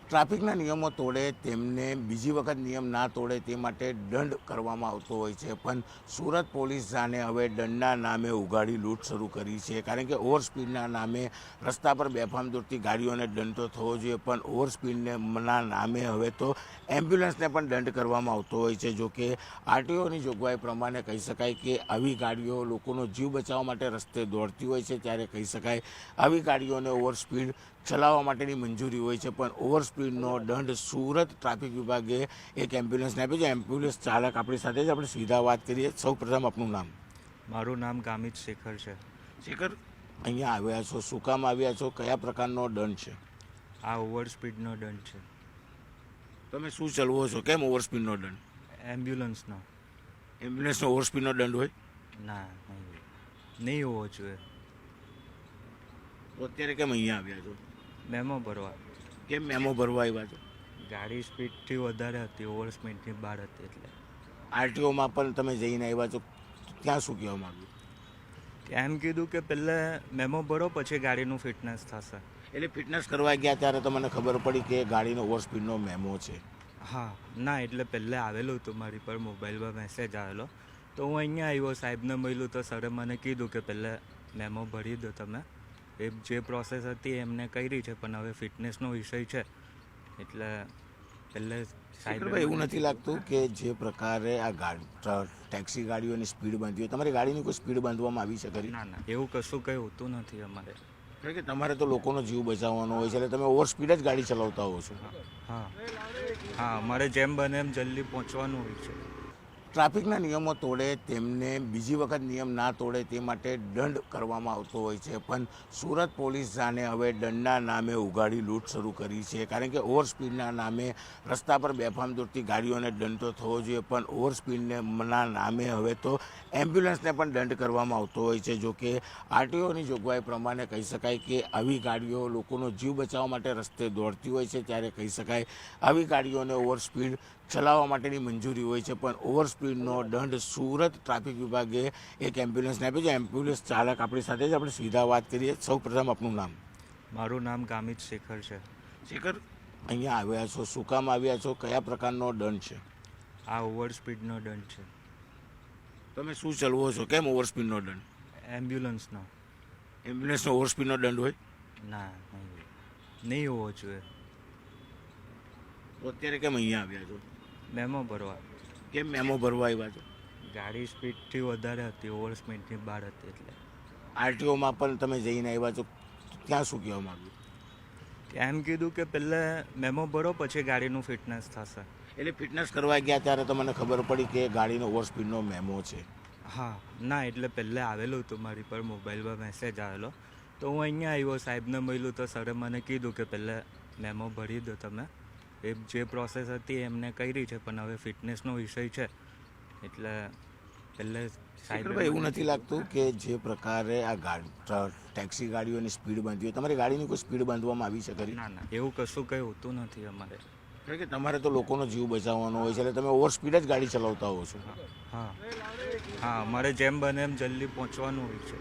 ટ્રાફિકના નિયમો તોડે તેમને બીજી વખત નિયમ ના તોડે તે માટે દંડ કરવામાં આવતો હોય છે, પણ સુરત પોલીસ જાણે હવે દંડના નામે ઉઘાડી લૂંટ શરૂ કરી છે. કારણ કે ઓવર સ્પીડના નામે રસ્તા પર બેફામ દોડતી ગાડીઓને દંડ તો થવો જોઈએ, પણ ઓવર સ્પીડના નામે હવે તો એમ્બ્યુલન્સને પણ દંડ કરવામાં આવતો હોય છે. જો કે આરટીઓની જોગવાઈ પ્રમાણે કહી શકાય કે આવી ગાડીઓ લોકોનો જીવ બચાવવા માટે રસ્તે દોડતી હોય છે, ત્યારે કહી શકાય આવી ગાડીઓને ઓવર સ્પીડ ચલાવવા માટેની મંજૂરી હોય છે, પણ ઓવર સ્પીડનો દંડ સુરત ટ્રાફિક વિભાગે એક એમ્બ્યુલન્સને આપ્યો છે. એમ્બ્યુલન્સ ચાલક આપણી સાથે જ આપણે સીધા વાત કરીએ. સૌ પ્રથમ આપનું નામ? મારું નામ ગામિત શેખર છે. શેખર, અહીંયા આવ્યા છો, શું કામ આવ્યા છો, કયા પ્રકારનો દંડ છે? આ ઓવર સ્પીડનો દંડ છે. તમે શું ચલવો છો? કેમ ઓવર સ્પીડનો દંડ? એમ્બ્યુલન્સનો. એમ્બ્યુલન્સનો ઓવર સ્પીડનો દંડ હોય? ના, નહીં હોવો જોઈએ. તો અત્યારે કેમ અહીંયા આવ્યા છો? મેમો ભરવા. કેમ મેમો ભરવા આવ્યા છો? ગાડી સ્પીડથી વધારે હતી, ઓવર સ્પીડથી બહાર હતી એટલે. આરટીઓમાં પણ તમે જઈને આવ્યા છો, ત્યાં શું કહેવા માગ્યું? એમ કીધું કે પહેલાં મેમો ભરો પછી ગાડીનું ફિટનેસ થશે. એટલે ફિટનેસ કરવા ગયા ત્યારે તમને ખબર પડી કે ગાડીનો ઓવર સ્પીડનો મેમો છે? હા, ના એટલે પહેલાં આવેલું હતું મારી પર મોબાઈલમાં મેસેજ આવેલો, તો હું અહીંયા આવ્યો, સાહેબને મળ્યું તો સરે મને કીધું કે પહેલાં મેમો ભરી દો તમે. એ જે પ્રોસેસ હતી એમને કરી છે, પણ હવે ફિટનેસનો વિષય છે એટલે પહેલાં સાહેબ. એવું નથી લાગતું કે જે પ્રકારે આ ટેક્સી ગાડીઓની સ્પીડ બાંધી હોય, તમારી ગાડીની કોઈ સ્પીડ બાંધવામાં આવી છે ખરી? ના, એવું કશું કંઈ હોતું નથી અમારે. કારણ કે તમારે તો લોકોનો જીવ બચાવવાનો હોય છે, એટલે તમે ઓવર સ્પીડ જ ગાડી ચલાવતા હો છો. હા, અમારે જેમ બને એમ જલ્દી પહોંચવાનું હોય છે. ટ્રાફિકના નિયમો તોડે તેમને બીજી વખત નિયમ ના તોડે તે માટે દંડ કરવામાં આવતો હોય છે, પણ સુરત પોલીસ જાણે હવે દંડના નામે ઉઘાડી લૂંટ શરૂ કરી છે. કારણ કે ઓવર સ્પીડના નામે રસ્તા પર બેફામ દોડતી ગાડીઓને દંડ તો થવો જોઈએ, પણ ઓવર સ્પીડના નામે હવે તો એમ્બ્યુલન્સને પણ દંડ કરવામાં આવતો હોય છે. જો કે આરટીઓની જોગવાઈ પ્રમાણે કહી શકાય કે આવી ગાડીઓ લોકોનો જીવ બચાવવા માટે રસ્તે દોડતી હોય છે, ત્યારે કહી શકાય આવી ગાડીઓને ઓવર સ્પીડ ચલાવવા માટેની મંજૂરી હોય છે, પણ ઓવર સ્પીડનો દંડ સુરત ટ્રાફિક વિભાગે એક એમ્બ્યુલન્સને આપ્યો છે. એમ્બ્યુલન્સ ચાલક આપણી સાથે જ આપણે સીધા વાત કરીએ. સૌ પ્રથમ આપનું નામ? મારું નામ ગામિત શેખર છે. શેખર, અહીંયા આવ્યા છો, શું કામ આવ્યા છો, કયા પ્રકારનો દંડ છે? આ ઓવર સ્પીડનો દંડ છે. તમે શું ચલવો છો? કેમ ઓવર સ્પીડનો દંડ? એમ્બ્યુલન્સનો. એમ્બ્યુલન્સનો ઓવર સ્પીડનો દંડ હોય? ના, નહીં હોવો જોઈએ. તો અત્યારે કેમ અહીંયા આવ્યા છો? મેમો ભરવા. કેમ મેમો ભરવા આવ્યા છો? ગાડી સ્પીડથી વધારે હતી, ઓવર સ્પીડથી બહાર હતી એટલે. આરટીઓમાં પણ તમે જઈને આવ્યા છો, ત્યાં શું કહેવા માગ્યું? એમ કીધું કે પહેલાં મેમો ભરો પછી ગાડીનું ફિટનેસ થશે. એટલે ફિટનેસ કરવા ગયા ત્યારે તમને ખબર પડી કે ગાડીનો ઓવર સ્પીડનો મેમો છે? હા, ના એટલે પહેલાં આવેલું હતું મારી પર મોબાઈલમાં મેસેજ આવેલો, તો હું અહીંયા આવ્યો, સાહેબને મળ્યું તો સરે મને કીધું કે પહેલાં મેમો ભરી દો તમે. એ જે પ્રોસેસ હતી એમને કરી છે, પણ હવે ફિટનેસનો વિષય છે એટલે પહેલાં સાહેબ. એવું નથી લાગતું કે જે પ્રકારે આ ટેક્સી ગાડીઓની સ્પીડ બાંધી હોય, તમારી ગાડીની કોઈ સ્પીડ બાંધવામાં આવી છે ખરી? ના, એવું કશું કંઈ હોતું નથી અમારે. કારણ કે તમારે તો લોકોનો જીવ બચાવવાનો હોય છે, એટલે તમે ઓવર સ્પીડ જ ગાડી ચલાવતા હો છો. હા, અમારે જેમ બને એમ જલ્દી પહોંચવાનું હોય છે.